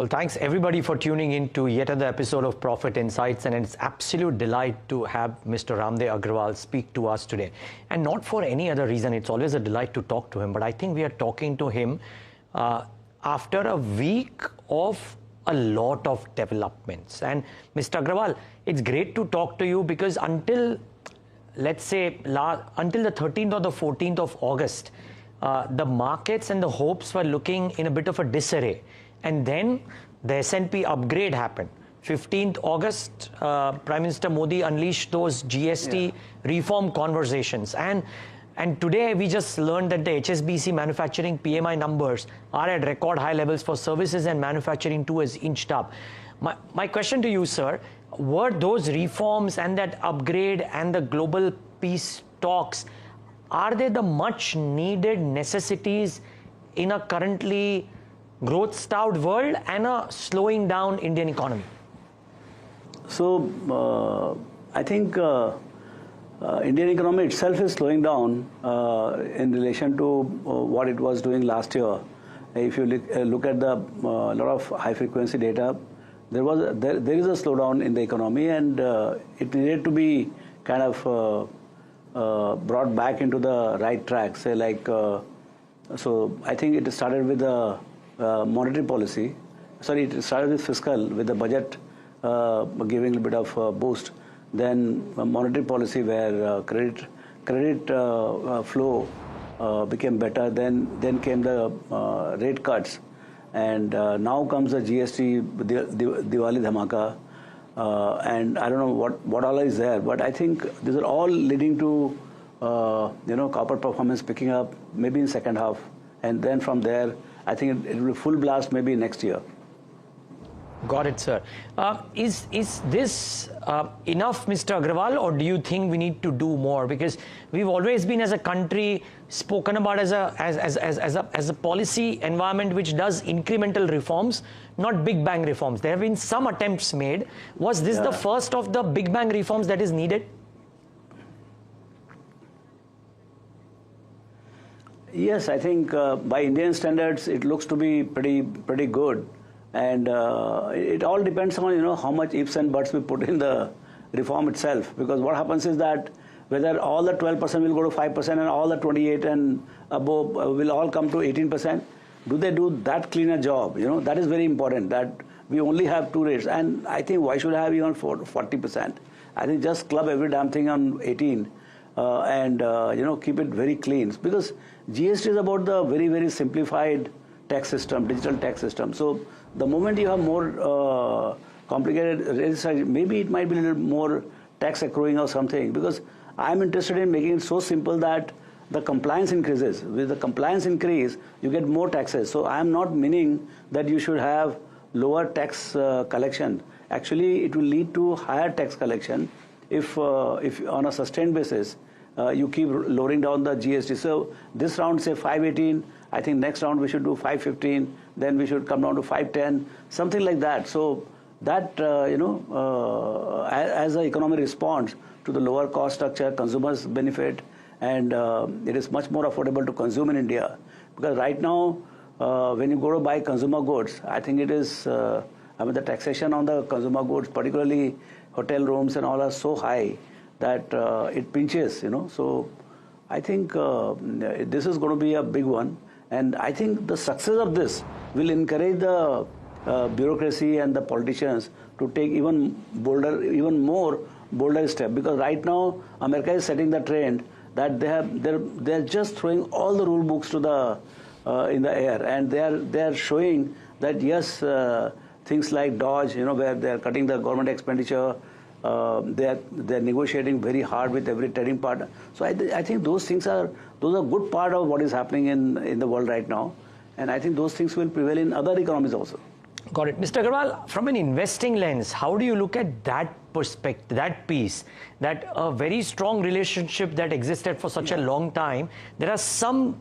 Well, thanks everybody for tuning in to yet another episode of Profit Insights, and it's absolute delight to have Mr. Raamdeo Agrawal speak to us today. And not for any other reason, it's always a delight to talk to him, but I think we are talking to him after a week of a lot of developments. And Mr. Agrawal, it's great to talk to you because until, let's say, until the 13th or the 14th of August, the markets and the hopes were looking in a bit of a disarray. And then the S&P upgrade happened. 15th August, Prime Minister Modi unleashed those GST reform conversations. And today we just learned that the HSBC manufacturing PMI numbers are at record high levels for services, and manufacturing too has inched up. My question to you, sir, were those reforms and that upgrade and the global peace talks, are they the much needed necessities in a currently growth-starved world and a slowing down Indian economy? So, I think Indian economy itself is slowing down in relation to what it was doing last year. If you look at the lot of high-frequency data, there is a slowdown in the economy, and it needed to be kind of brought back into the right track. Say like, so I think it started with the monetary policy. Sorry, it started with fiscal, with the budget giving a bit of boost. Then monetary policy, where credit flow became better. Then came the rate cuts, and now comes the GST, Diwali dhamaka, and I don't know what all is there. But I think these are all leading to corporate performance picking up maybe in second half, and then from there, I think it will be full blast maybe next year. Got it, sir. Is this enough, Mr. Agrawal, or do you think we need to do more? Because we've always been, as a country, spoken about as a policy environment which does incremental reforms, not big bang reforms. There have been some attempts made. Was this the first of the big bang reforms that is needed? Yes, I think by Indian standards, it looks to be pretty good, and it all depends on how much ifs and buts we put in the reform itself. Because what happens is that whether all the 12% will go to 5% and all the 28 and above will all come to 18%, do they do that cleaner job? That is very important. That we only have two rates, and I think why should I have even 40%? I think just club every damn thing on 18. And keep it very clean, because GST is about the very simplified tax system, digital tax system. So the moment you have more complicated rates, maybe it might be a little more tax accruing or something, because I'm interested in making it so simple that the compliance increases. With the compliance increase, you get more taxes. So I'm not meaning that you should have lower tax collection. Actually, it will lead to higher tax collection if on a sustained basis you keep lowering down the GST. So this round, say 518, I think next round we should do 515, then we should come down to 510, something like that. So that, as the economy responds to the lower cost structure, consumers benefit, and it is much more affordable to consume in India. Because right now, when you go to buy consumer goods, I think it is, the taxation on the consumer goods, particularly hotel rooms and all, are so high that it pinches, So I think this is going to be a big one. And I think the success of this will encourage the bureaucracy and the politicians to take even more bolder step. Because right now, America is setting the trend that they're just throwing all the rule books to the in the air, and they are showing that yes, things like Dodge, where they are cutting the government expenditure, they're negotiating very hard with every trading partner. So I think those are good part of what is happening in the world right now, and I think those things will prevail in other economies also. Got it. Mr. Agrawal, from an investing lens, how do you look at that perspective, that piece, that a very strong relationship that existed for such a long time? There are some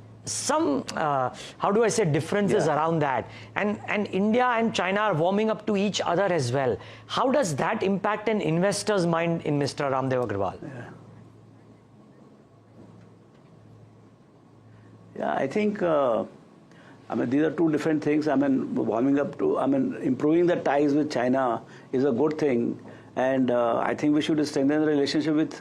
how do I say, differences around that, and India and China are warming up to each other as well. How does that impact an investor's mind in Mr. Raamdeo Agrawal? Yeah, I think I mean, these are two different things. I mean, improving the ties with China is a good thing, and I think we should strengthen the relationship with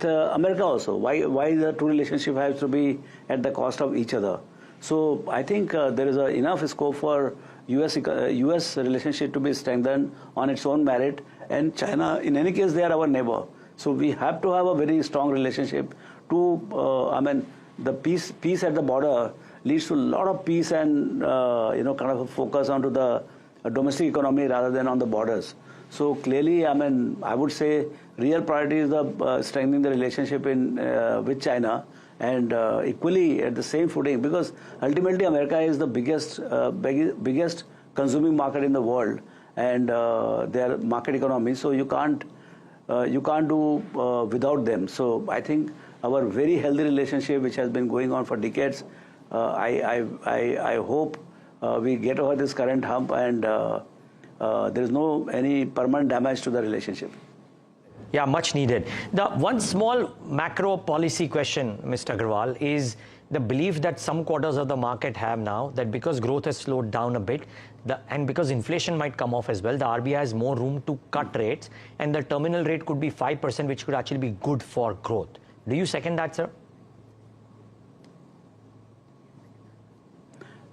America also. Why the two relationship has to be at the cost of each other? So I think there is enough scope for U.S. relationship to be strengthened on its own merit, and China, in any case, they are our neighbor. So we have to have a very strong relationship to, the peace at the border leads to a lot of peace and, kind of a focus onto the domestic economy rather than on the borders. So clearly, I would say real priority is the strengthening the relationship with China, and equally at the same footing, because ultimately America is the biggest consuming market in the world, and their market economy. So you can't do without them. So I think our very healthy relationship, which has been going on for decades, I hope we get over this current hump, and there is no any permanent damage to the relationship. Yeah, much needed. The one small macro policy question, Mr. Agrawal, is the belief that some quarters of the market have now, that because growth has slowed down a bit, and because inflation might come off as well, the RBI has more room to cut rates, and the terminal rate could be 5%, which could actually be good for growth. Do you second that, sir?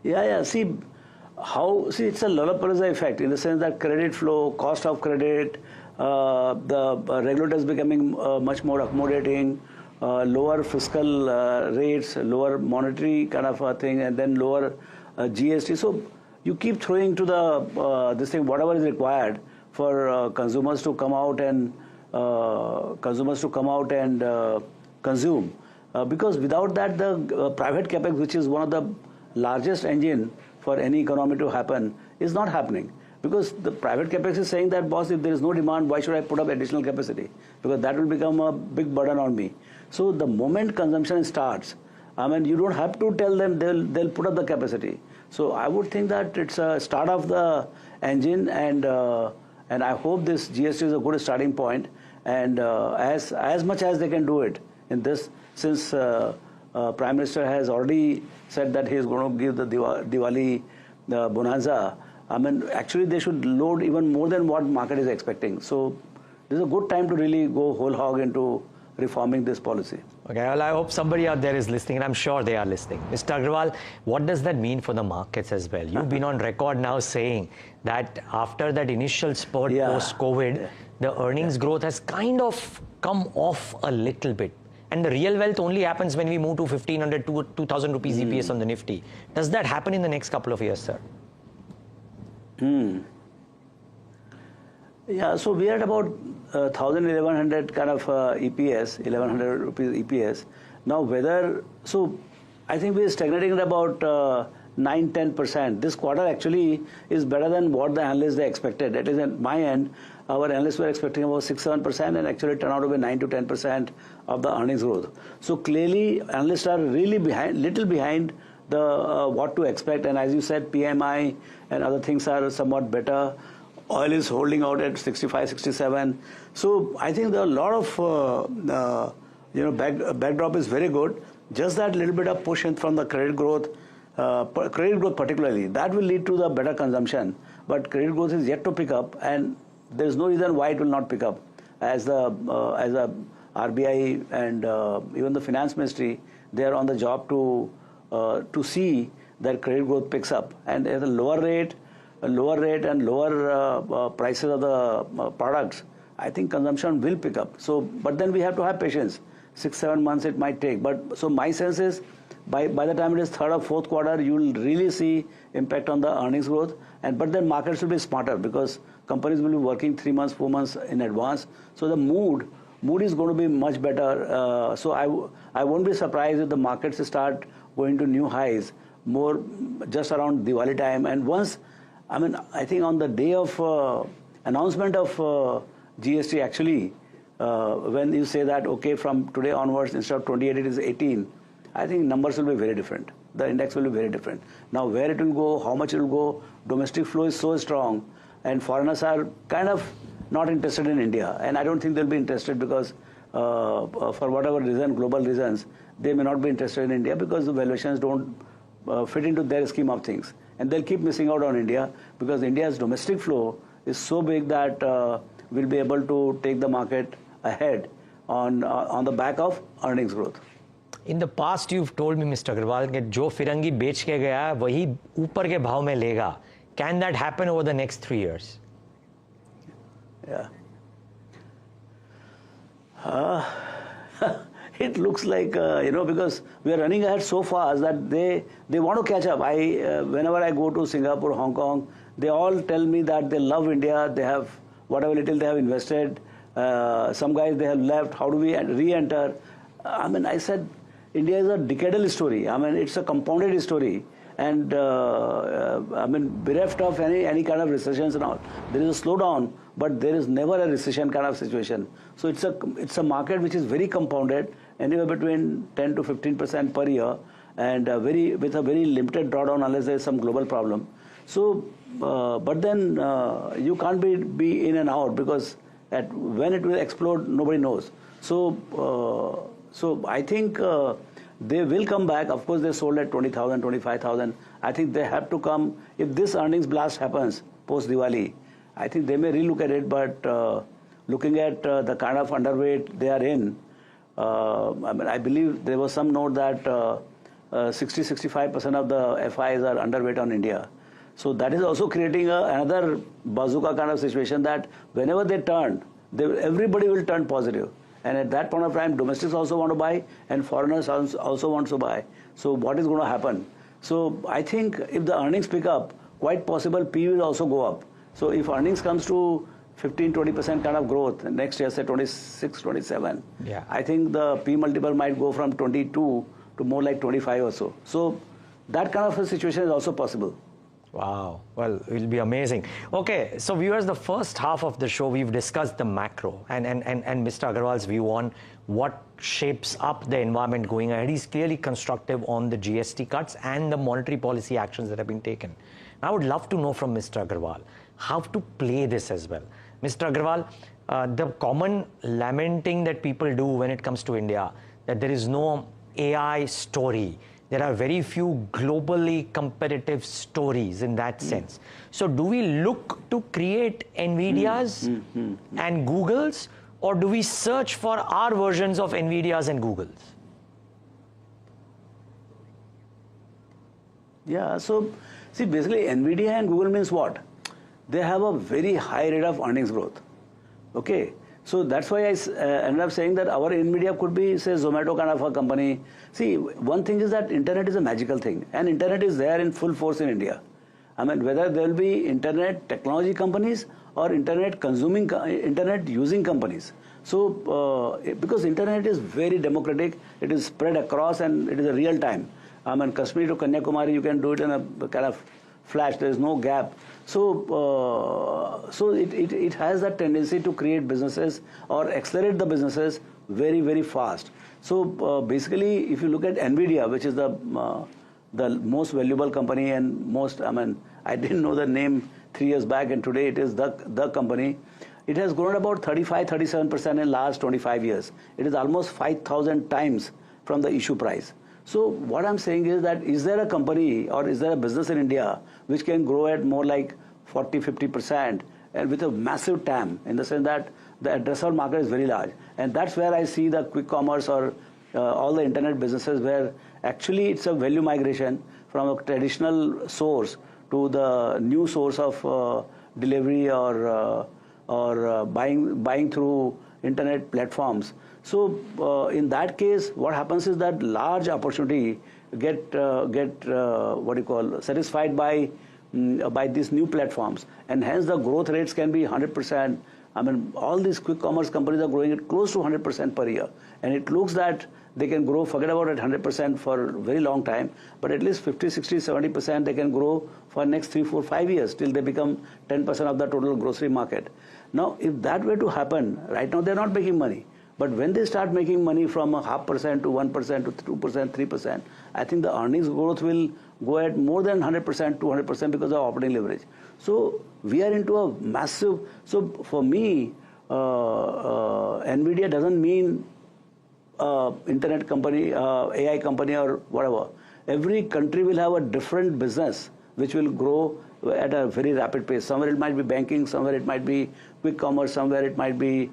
Yeah. See, it's a Lollapalooza effect in the sense that credit flow, cost of credit, the regulators becoming much more accommodating, lower fiscal rates, lower monetary kind of a thing, and then lower GST. So you keep throwing to the this thing whatever is required for consumers to come out and consume, because without that the private capex, which is one of the largest engine for any economy to happen, is not happening. Because the private capex is saying that, boss, if there is no demand, why should I put up additional capacity? Because that will become a big burden on me. So the moment consumption starts, you don't have to tell them, they'll put up the capacity. So I would think that it's a start of the engine, and I hope this GST is a good starting point. And as much as they can do it in this, since Prime Minister has already said that he is going to give the Diwali bonanza, actually they should load even more than what market is expecting. So this is a good time to really go whole hog into reforming this policy. Okay, well, I hope somebody out there is listening, and I'm sure they are listening. Mr. Agrawal, what does that mean for the markets as well? You've been on record now saying that after that initial spurt post-COVID, the earnings growth has kind of come off a little bit. And the real wealth only happens when we move to 1,500 to 2,000 rupees EPS on the Nifty. Does that happen in the next couple of years, sir? Yeah, so we are at about 1,000, 1,100 kind of EPS, 1,100 rupees EPS. Now I think we are stagnating at about 9-10%. This quarter actually is better than what the analysts they expected. At least at my end, our analysts were expecting about 6-7%, and actually turned out to be 9-10% of the earnings growth. So clearly, analysts are really little behind the what to expect. And as you said, PMI and other things are somewhat better. Oil is holding out at 65, 67. So I think there are a lot of backdrop is very good. Just that little bit of push in from the credit growth particularly, that will lead to the better consumption. But credit growth is yet to pick up, and there is no reason why it will not pick up. As the RBI and even the Finance Ministry, they are on the job to see that credit growth picks up, and at a lower rate and lower prices of the products, I think consumption will pick up. So, but then we have to have patience. 6-7 months it might take. But so my sense is, by the time it is third or fourth quarter, you will really see impact on the earnings growth. But then markets will be smarter, because companies will be working 3 months, 4 months in advance. So the mood is going to be much better. So I won't be surprised if the markets start going to new highs more just around Diwali time. And once, I think on the day of announcement of GST, actually, when you say that, okay, from today onwards, instead of 28, it is 18, I think numbers will be very different. The index will be very different. Now, where it will go, how much it will go, domestic flow is so strong, and foreigners are kind of not interested in India. And I don't think they'll be interested, because for whatever reason, global reasons, they may not be interested in India, because the valuations don't fit into their scheme of things. And they'll keep missing out on India because India's domestic flow is so big that we'll be able to take the market ahead on the back of earnings growth. In the past, you've told me, Mr. Agrawal, that जो फिरंगी बेच के गया वही ऊपर के भाव में लेगा. Can that happen over the next 3 years? Yeah. It looks like, because we are running ahead so fast that they want to catch up. Whenever I go to Singapore, Hong Kong, they all tell me that they love India. They have whatever little they have invested. Some guys, they have left. How do we re-enter? I said, India is a decadal story. It's a compounded story. And, bereft of any kind of recessions and all. There is a slowdown, but there is never a recession kind of situation. So it's a market which is very compounded, anywhere between 10 to 15% per year, and with a very limited drawdown unless there is some global problem. So, but then you can't be in and out because when it will explode, nobody knows. So I think they will come back. Of course, they sold at 20,000, 25,000. I think they have to come. If this earnings blast happens post-Diwali, I think they may relook at it. But looking at the kind of underweight they are in, I believe there was some note that 60-65% of the FIs are underweight on India. So that is also creating another bazooka kind of situation that whenever they turn, everybody will turn positive. And at that point of time, domestics also want to buy and foreigners also want to buy. So what is going to happen? So I think if the earnings pick up, quite possible P will also go up. So if earnings comes to 15-20% kind of growth next year, say 26, 27, I think the P multiple might go from 22 to more like 25 or so. So that kind of a situation is also possible. Wow. Well, it will be amazing. Okay, so viewers, the first half of the show, we've discussed the macro and Mr. Agrawal's view on what shapes up the environment going ahead. He's clearly constructive on the GST cuts and the monetary policy actions that have been taken. I would love to know from Mr. Agrawal how to play this as well. Mr. Agrawal, the common lamenting that people do when it comes to India, that there is no AI story. There are very few globally competitive stories in that sense. So do we look to create NVIDIAs and Googles, or do we search for our versions of NVIDIAs and Googles? Yeah, so see, basically NVIDIA and Google means what? They have a very high rate of earnings growth. Okay. So that's why I ended up saying that our NVIDIA could be, say, Zomato kind of a company. See, one thing is that internet is a magical thing, and internet is there in full force in India. Whether there will be internet technology companies or internet using companies. So, because internet is very democratic, it is spread across and it is a real time. Kashmir to Kanyakumari, you can do it in a kind of flash. There is no gap. So, it has that tendency to create businesses or accelerate the businesses very, very fast. So, basically, if you look at NVIDIA, which is the most valuable company and most, I didn't know the name 3 years back, and today it is the company. It has grown about 35-37% in last 25 years. It is almost 5,000 times from the issue price. So what I'm saying is that is there a company or is there a business in India which can grow at more like 40-50% and with a massive TAM, in the sense that the addressable market is very large. And that's where I see the quick commerce or all the internet businesses where actually it's a value migration from a traditional source to the new source of delivery or buying through internet platforms. So in that case, what happens is that large opportunity get satisfied by these new platforms, and hence the growth rates can be 100%. All these quick commerce companies are growing at close to 100% per year, and it looks that they can grow, forget about it, 100% for a very long time, but at least 50, 60, 70% they can grow for next 3, 4, 5 years till they become 10% of the total grocery market. Now, if that were to happen, right now they're not making money. But when they start making money from 0.5% to 1% to 2%, 3%, I think the earnings growth will go at more than 100%, 200% because of operating leverage. So we are into a massive. So for me, NVIDIA doesn't mean internet company, AI company or whatever. every country will have a different business which will grow at a very rapid pace. Somewhere it might be banking, somewhere it might be quick commerce, somewhere it might be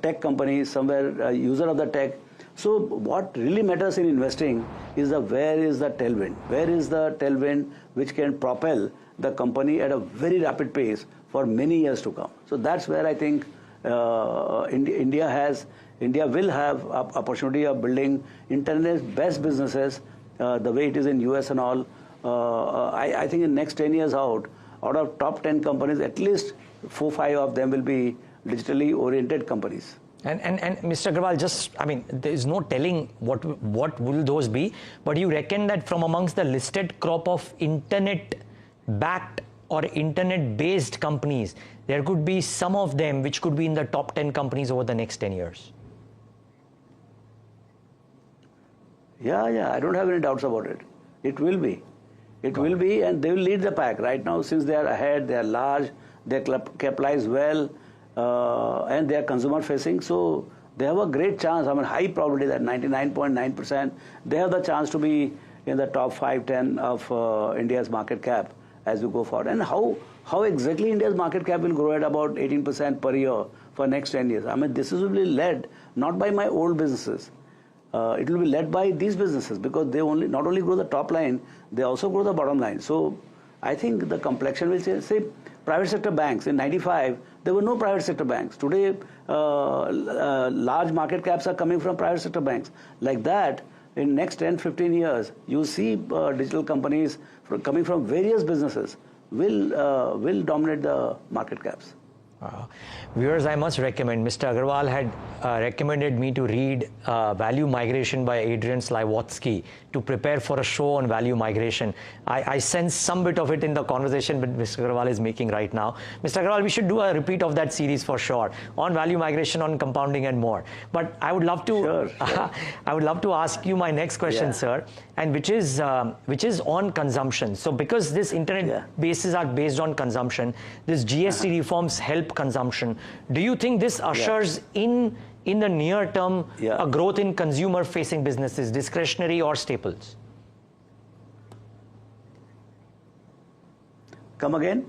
tech companies, somewhere a user of the tech. So what really matters in investing is where is the tailwind? Where is the tailwind which can propel the company at a very rapid pace for many years to come? So that's where I think India will have opportunity of building Internet's best businesses the way it is in US and all. I think in next 10 years out of top 10 companies, at least 4-5 of them will be digitally oriented companies. And Mr. Agrawal, there is no telling what will those be, but you reckon that from amongst the listed crop of internet-backed or internet-based companies, there could be some of them which could be in the top 10 companies over the next 10 years? Yeah, I don't have any doubts about it. It will be. It will be, and they will lead the pack. Right now, since they are ahead, they are large, they are capitalized well, and they are consumer facing, so they have a great chance. High probability that 99.9% they have the chance to be in the top 5-10 of India's market cap as we go forward. And how exactly India's market cap will grow at about 18% per year for next 10 years? This will be led not by my old businesses. It will be led by these businesses, because they not only grow the top line, they also grow the bottom line. So I think the complexion will change. Say private sector banks in 95, there were no private sector banks. Today, large market caps are coming from private sector banks. Like that, in next 10-15 years, you see digital companies coming from various businesses will dominate the market caps. Viewers, I must recommend, Mr. Agrawal had recommended me to read Value Migration by Adrian Slywotsky to prepare for a show on value migration. I sense some bit of it in the conversation that Mr. Agrawal is making right now. Mr. Agrawal, we should do a repeat of that series for sure, on value migration, on compounding and more. But I would love to, Sure. I would love to ask you my next question, sir, and which is on consumption. So because this internet bases are based on consumption, this GST reforms help consumption. Do you think this ushers in the near term a growth in consumer facing businesses, discretionary or staples? Come again?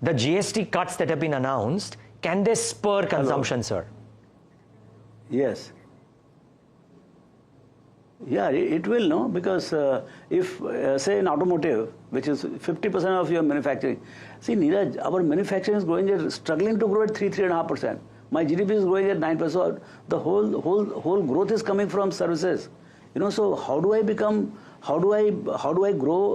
The GST cuts that have been announced, can they spur consumption, sir? Yes. Yeah, it will, no? Because if, say, in automotive, which is 50% of your manufacturing, see, Neeraj, our manufacturing is growing, struggling to grow at 3.5%. My GDP is growing at 9%. So the whole growth is coming from services. So how do I grow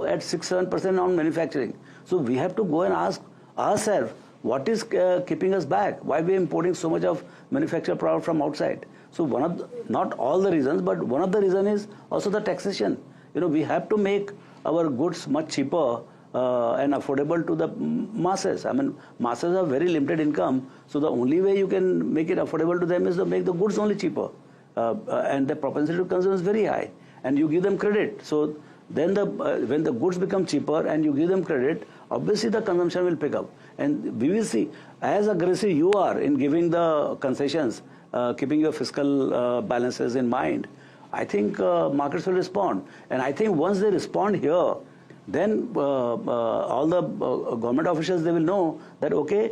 at 6-7% on manufacturing? So we have to go and ask ourselves, what is keeping us back? Why we are importing so much of manufactured product from outside? So not all the reasons, but one of the reasons is also the taxation. We have to make our goods much cheaper and affordable to the masses. Masses have very limited income, so the only way you can make it affordable to them is to make the goods only cheaper. And the propensity to consume is very high, and you give them credit. So then when the goods become cheaper and you give them credit, obviously the consumption will pick up. And we will see, as aggressive you are in giving the concessions, keeping your fiscal balances in mind, I think markets will respond. And I think once they respond here, then all the government officials, they will know that, okay,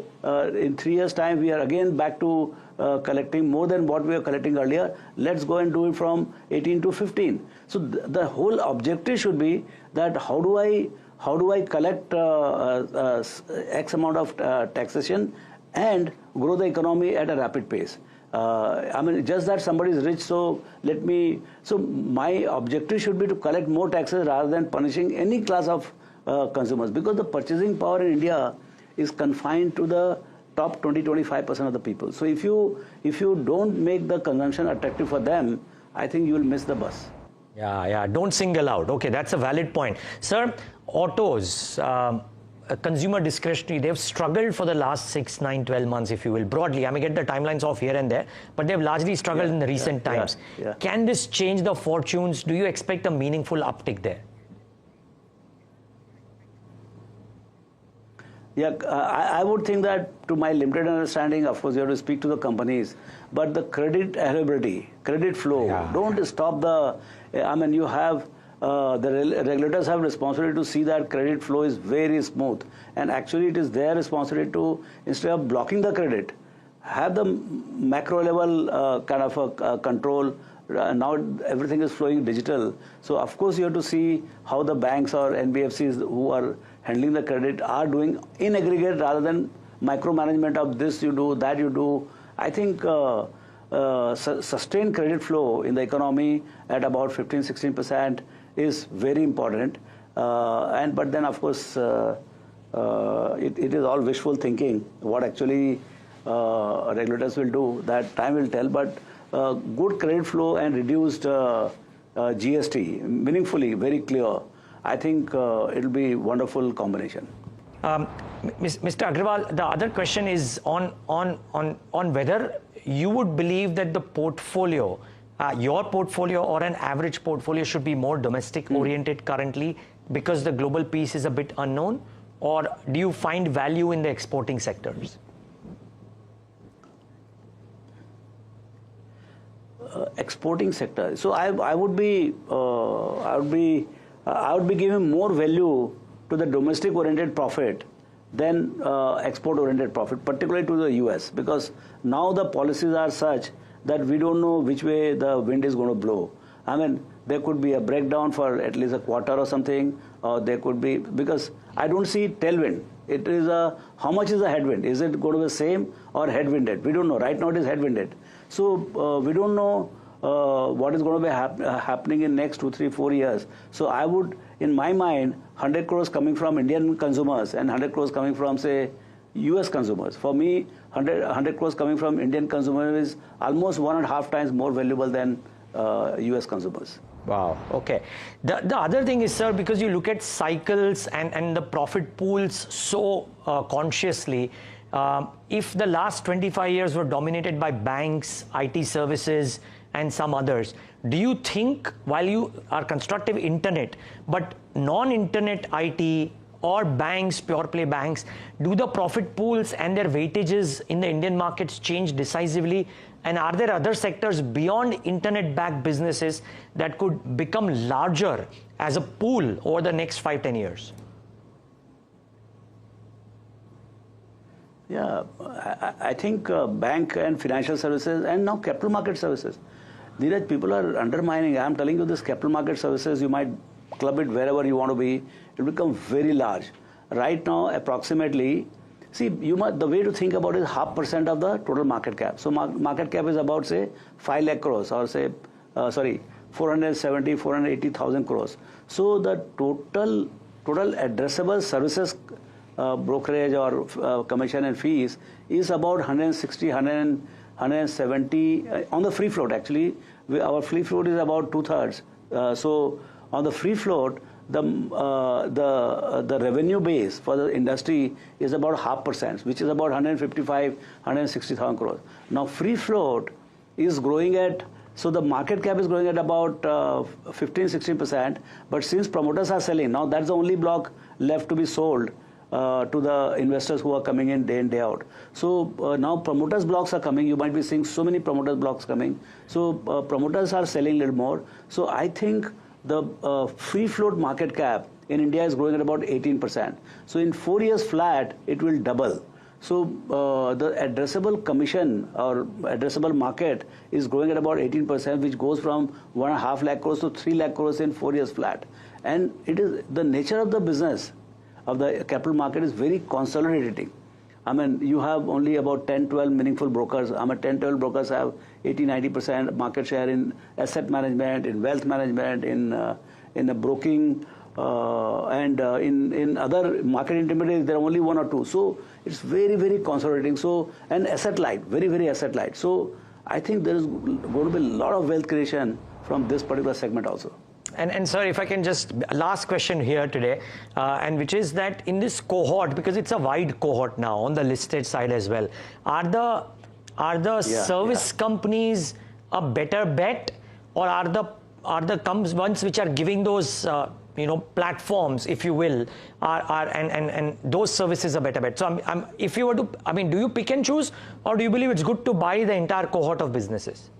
in 3 years' time, we are again back to collecting more than what we were collecting earlier. Let's go and do it from 18 to 15. So the whole objective should be that how do I collect X amount of taxation and grow the economy at a rapid pace. Just that somebody is rich, so my objective should be to collect more taxes rather than punishing any class of consumers, because the purchasing power in India is confined to the top 20-25% of the people. So if you don't make the consumption attractive for them, I think you will miss the bus. Yeah, don't single out. Okay, that's a valid point. Sir, autos, consumer discretionary, they've struggled for the last 6, 9, 12 months, if you will, broadly. I may get the timelines off here and there, but they've largely struggled in the recent times. Can this change the fortunes? Do you expect a meaningful uptick there? Yeah, I would think that, to my limited understanding, of course, you have to speak to the companies, but the credit availability, credit flow, don't stop the, you have regulators have responsibility to see that credit flow is very smooth, and actually it is their responsibility to, instead of blocking the credit, have the macro level kind of a control. Now everything is flowing digital, so of course you have to see how the banks or NBFCs who are handling the credit are doing in aggregate rather than micromanagement of this you do, that you do. I think sustained credit flow in the economy at about 15-16% is very important. But then of course it is all wishful thinking. What actually regulators will do, that time will tell. But good credit flow and reduced GST, meaningfully, very clear. I think it will be wonderful combination. Mr. Agrawal, the other question is on whether you would believe that the portfolio, your portfolio or an average portfolio, should be more domestic oriented currently because the global piece is a bit unknown, or do you find value in the exporting sectors? Exporting sector. So I would be giving more value to the domestic oriented profit than export oriented profit, particularly to the US, because now the policies are such that we don't know which way the wind is going to blow. I mean, there could be a breakdown for at least a quarter or something, or there could be, because I don't see tailwind. It is how much is the headwind? Is it going to be the same or headwinded? We don't know. Right now it is headwinded. So we don't know what is going to be happening in next 2, 3, 4 years. So I would, in my mind, 100 crores coming from Indian consumers and 100 crores coming from, say, US consumers. For me, 100 crores coming from Indian consumers is almost 1.5 times more valuable than US consumers. Wow. Okay. The other thing is, sir, because you look at cycles and the profit pools so consciously, if the last 25 years were dominated by banks, IT services, and some others, do you think, while you are constructive internet, but non-internet IT or banks, pure play banks, do the profit pools and their weightages in the Indian markets change decisively? And are there other sectors beyond internet-backed businesses that could become larger as a pool over the next 5-10 years? Yeah, I think bank and financial services and now capital market services. Neeraj, people are undermining. I'm telling you, this capital market services, you might club it wherever you want to be. It will become very large. Right now, approximately, see, the way to think about it is 0.5% of the total market cap. So market cap is about, say, 5 lakh crores or say, 480,000 crores. So the total addressable services brokerage or commission and fees is about 160, 170 on the free float. Actually, our free float is about 2/3. So on the free float, the revenue base for the industry is about 0.5%, which is about 155, 160,000 crores. Now free float is growing at, so the market cap is growing at about 15-16%. But since promoters are selling, now that's the only block left to be sold to the investors who are coming in day out. So now promoters blocks are coming. You might be seeing so many promoters blocks coming. So promoters are selling a little more. So I think the free float market cap in India is growing at about 18%. So in 4 years flat, it will double. So the addressable commission or addressable market is growing at about 18%, which goes from 1.5 lakh crores to 3 lakh crores in 4 years flat. And it is the nature of the business of the capital market is very consolidating. I mean, you have only about 10-12 meaningful brokers. 10-12 brokers have 80-90% market share in asset management, in wealth management, in broking, and in other market intermediaries. There are only 1 or 2. So it's very, very consolidating. So, and asset light, very, very asset light. So I think there is going to be a lot of wealth creation from this particular segment also. And sir, if I can just, last question here today, and which is that in this cohort, because it's a wide cohort now on the listed side as well, are the service companies a better bet, or are the ones which are giving those platforms, if you will, and those services a better bet? So if you were to, do you pick and choose, or do you believe it's good to buy the entire cohort of businesses?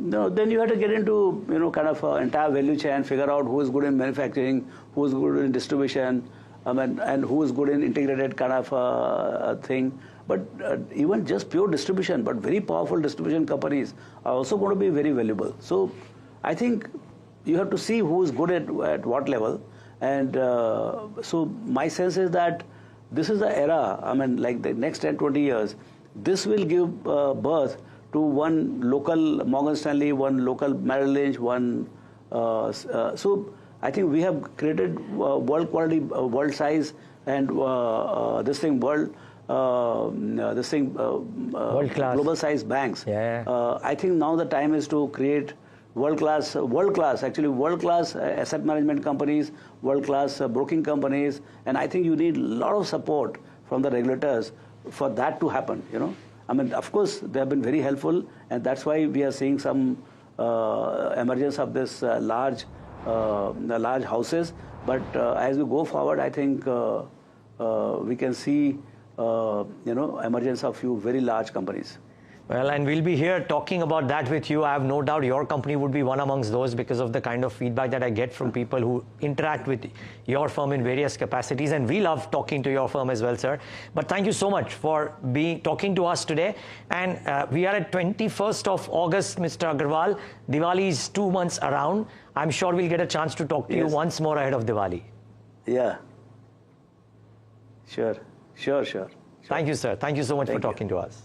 No, then you have to get into, kind of entire value chain, figure out who is good in manufacturing, who is good in distribution, and who is good in integrated kind of thing. But even just pure distribution, but very powerful distribution companies are also going to be very valuable. So I think you have to see who is good at what level. And so my sense is that this is the era, like the next 10, 20 years, this will give birth to one local Morgan Stanley, one local Merrill Lynch, one. So I think we have created world quality, world size, and world class, global size banks. Yeah. I think now the time is to create world class asset management companies, world class broking companies, and I think you need a lot of support from the regulators for that to happen. Of course, they have been very helpful, and that's why we are seeing some emergence of this large houses. But as we go forward, I think we can see emergence of few very large companies. Well, and we'll be here talking about that with you. I have no doubt your company would be one amongst those because of the kind of feedback that I get from people who interact with your firm in various capacities. And we love talking to your firm as well, sir. But thank you so much for talking to us today. And we are at 21st of August, Mr. Agrawal. Diwali is 2 months around. I'm sure we'll get a chance to talk to you once more ahead of Diwali. Yeah. Sure. Thank you, sir. Thank you so much for talking to us.